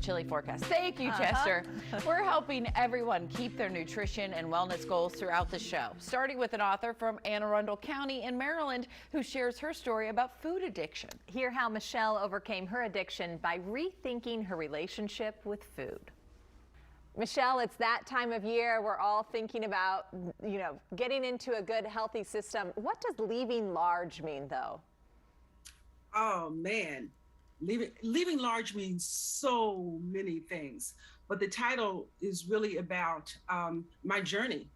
chilly forecast. Thank you, Chester. We're helping everyone keep their nutrition and wellness goals throughout the show, starting with an author from Anne Arundel County in Maryland who shares her story about food addiction. Hear how Michelle overcame her addiction by rethinking her relationship with food. Michelle, it's that time of year. We're all thinking about, getting into a good, healthy system. What does leaving large mean, though? Oh, man. Leaving large means so many things. But the title is really about my journey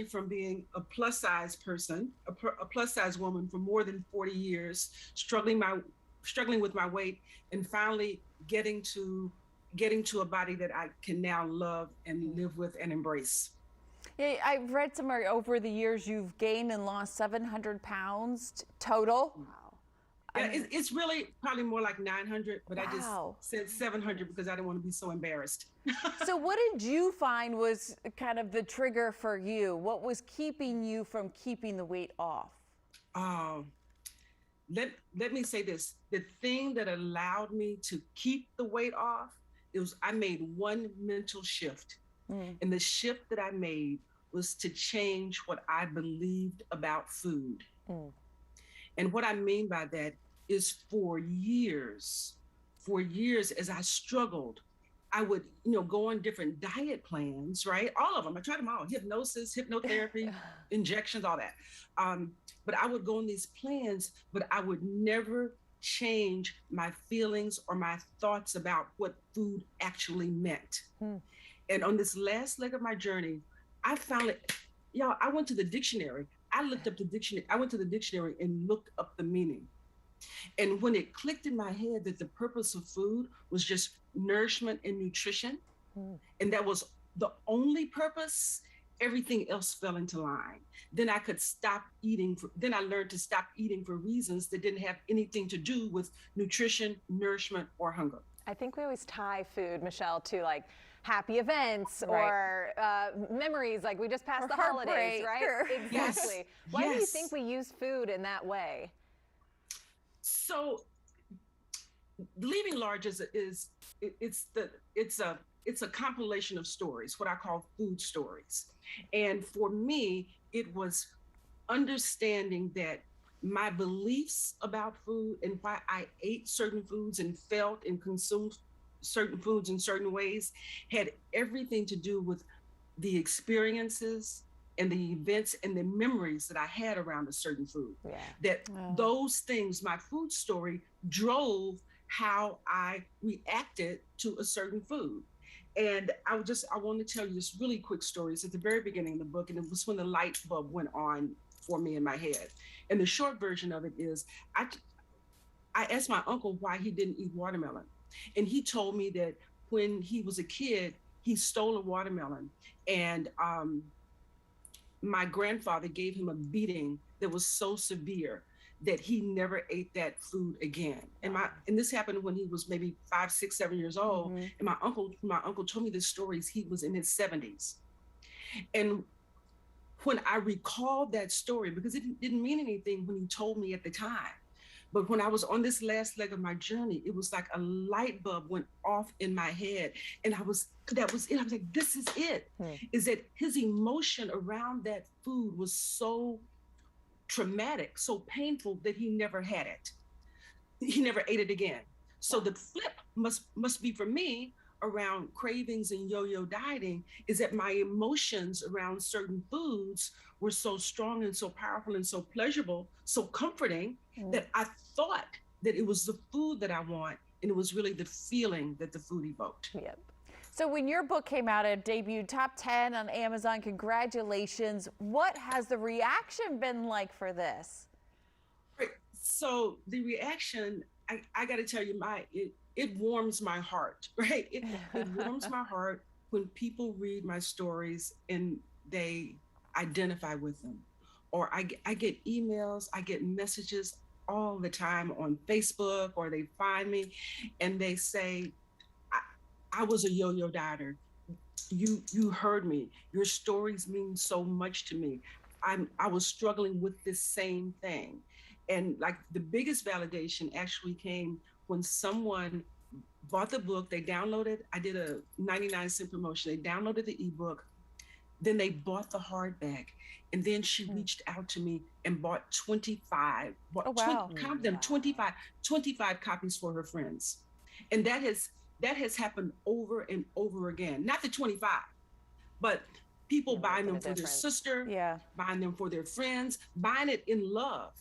from being a plus-size person, a plus-size woman for more than 40 years, struggling with my weight, and finally getting to a body that I can now love and live with and embrace. Yeah, I've read somewhere over the years you've gained and lost 700 pounds total. Wow. Yeah, it's really probably more like 900, but wow. I just said 700 because I didn't want to be so embarrassed. So what did you find was kind of the trigger for you? What was keeping you from keeping the weight off? Let me say this. The thing that allowed me to keep the weight off, I made one mental shift. And the shift that I made was to change what I believed about food. And what I mean by that is for years as I struggled, I would, go on different diet plans, right? All of them. I tried them all: hypnosis, hypnotherapy, injections, all that. But I would go on these plans, but I would never change my feelings or my thoughts about what food actually meant. And on this last leg of my journey, I found it. I went to the dictionary. I looked up the dictionary. I went to the dictionary and looked up the meaning. And when it clicked in my head that the purpose of food was just nourishment and nutrition, and that was the only purpose, everything else fell into line. Then I could stop eating. Then I learned to stop eating for reasons that didn't have anything to do with nutrition, nourishment, or hunger. I think we always tie food, Michelle, to like happy events right. or memories, like we just passed the holidays, right? Exactly. Yes. Why do you think we use food in that way? So, leaving large is a compilation of stories, what I call food stories. And for me, it was understanding that my beliefs about food and why I ate certain foods and felt and consumed certain foods in certain ways had everything to do with the experiences and the events and the memories that I had around a certain food. Those things, my food story, drove how I reacted to a certain food. And I want to tell you this really quick story. It's at the very beginning of the book, and it was when the light bulb went on for me in my head. And the short version of it is, I asked my uncle why he didn't eat watermelon. And he told me that when he was a kid, he stole a watermelon. And my grandfather gave him a beating that was so severe that he never ate that food again. And this happened when he was maybe 5, 6, 7 years old. And my uncle told me the stories. He was in his 70s. And when I recalled that story, because it didn't mean anything when he told me at the time, but when I was on this last leg of my journey, it was like a light bulb went off in my head. And that was it. I was like, this is it. Is that his emotion around that food was so traumatic, so painful that he never had it. He never ate it again. So the flip must be for me around cravings and yo-yo dieting is that my emotions around certain foods were so strong and so powerful and so pleasurable, so comforting that I thought that it was the food that I want, and it was really the feeling that the food evoked. Yep. So when your book came out, it debuted top 10 on Amazon. Congratulations. What has the reaction been like for this? So the reaction, I got to tell you, it warms my heart, right? It warms my heart when people read my stories and they identify with them. Or I get emails, I get messages all the time on Facebook, or they find me and they say, I was a yo-yo dieter. You heard me. Your stories mean so much to me. I was struggling with this same thing. And like the biggest validation actually came when someone bought the book, they downloaded, I did a 99-cent promotion. They downloaded the ebook, then they bought the hardback. And then she reached out to me and bought 25, Oh, wow. count them, 25 copies for her friends. And that has happened over and over again. Not the 25, but people buying them for their sister, buying them for their friends, buying it in love,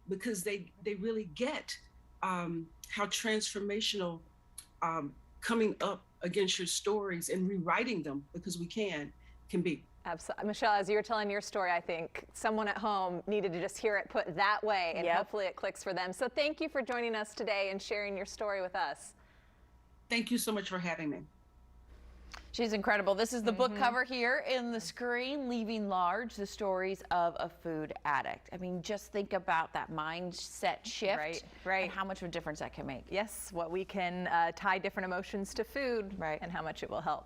because they really get how transformational coming up against your stories and rewriting them, because we can be. Absolutely. Michelle, as you were telling your story, I think someone at home needed to just hear it put that way, and hopefully it clicks for them. So thank you for joining us today and sharing your story with us. Thank you so much for having me. She's incredible. This is the book cover here in the screen, Leaving Large, the stories of a food addict. I mean, just think about that mindset shift and how much of a difference that can make. Yes, what we can tie different emotions to food and how much it will help.